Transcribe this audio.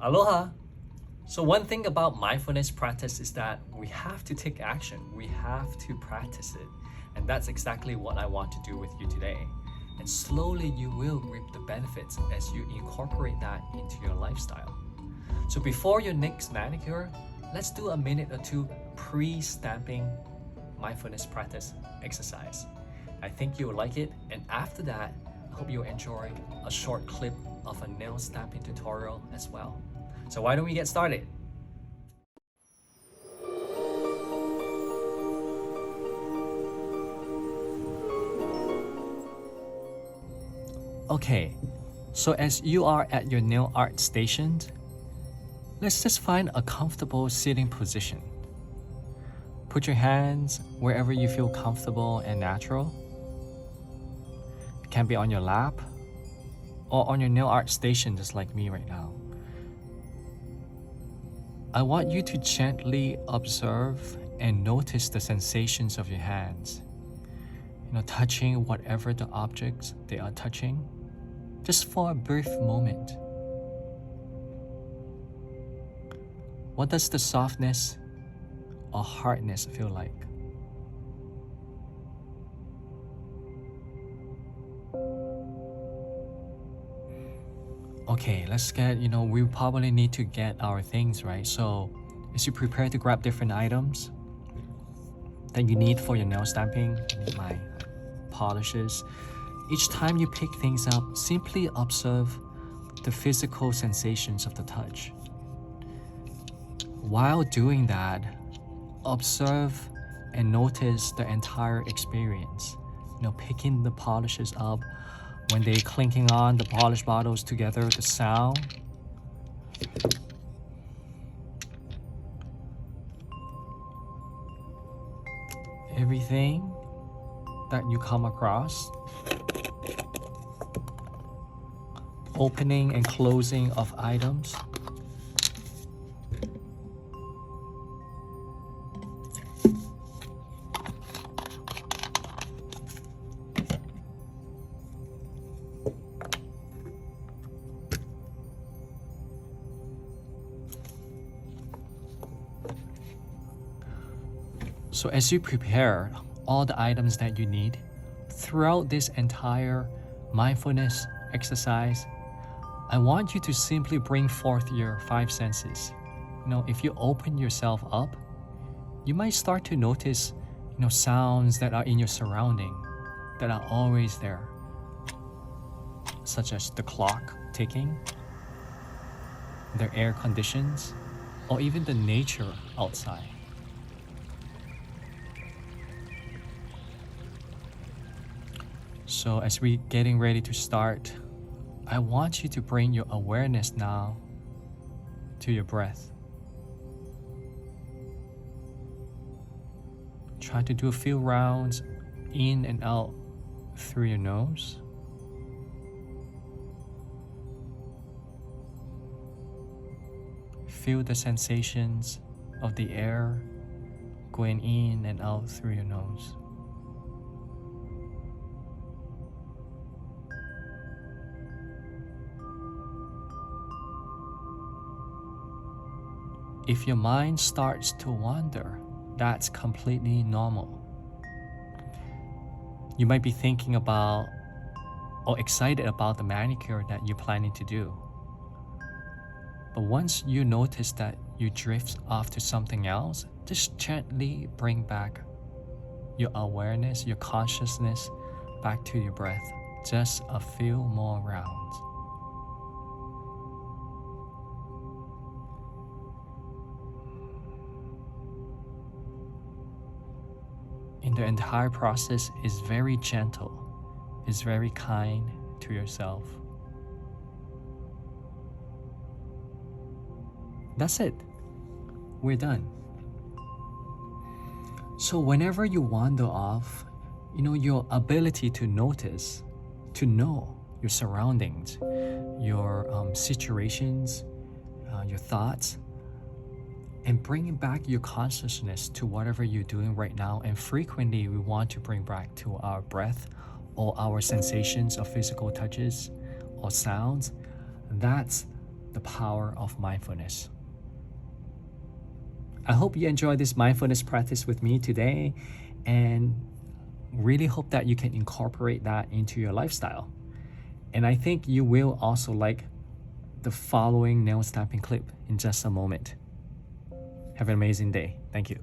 Aloha! So one thing about mindfulness practice is that we have to take action. We have to practice it. And that's exactly what I want to do with you today. And slowly you will reap the benefits as you incorporate that into your lifestyle. So before your next manicure, let's do a minute or two pre-stamping mindfulness practice exercise. I think you'll like it, and after that, I hope you'll enjoy a short clip of a nail stamping tutorial as well. So why don't we get started? Okay, so as you are at your nail art station, let's just find a comfortable sitting position. Put your hands wherever you feel comfortable and natural. It can be on your lap or on your nail art station just like me right now. I want you to gently observe and notice the sensations of your hands. Touching whatever the objects they are touching, just for a brief moment. What does the softness or hardness feel like? Okay, let's get, we probably need to get our things right. So as you prepare to grab different items that you need for your nail stamping, my polishes, each time you pick things up, simply observe the physical sensations of the touch. While doing that, observe and notice the entire experience. Picking the polishes up, when they're clinking on the polish bottles together, the sound. Everything that you come across. Opening and closing of items. So as you prepare all the items that you need, throughout this entire mindfulness exercise, I want you to simply bring forth your five senses. If you open yourself up, you might start to notice, sounds that are in your surrounding, that are always there, such as the clock ticking, the air conditions, or even the nature outside. So as we're getting ready to start, I want you to bring your awareness now to your breath. Try to do a few rounds in and out through your nose. Feel the sensations of the air going in and out through your nose. If your mind starts to wander, that's completely normal. You might be thinking about or excited about the manicure that you're planning to do. But once you notice that you drift off to something else, just gently bring back your awareness, your consciousness back to your breath. Just a few more rounds. And the entire process is very gentle, is very kind to yourself. That's it. We're done. So whenever you wander off, your ability to notice, to know your surroundings, your situations, your thoughts, and bringing back your consciousness to whatever you're doing right now. And frequently we want to bring back to our breath or our sensations of physical touches or sounds. That's the power of mindfulness. I hope you enjoyed this mindfulness practice with me today, and really hope that you can incorporate that into your lifestyle. And I think you will also like the following nail stamping clip in just a moment. Have an amazing day. Thank you.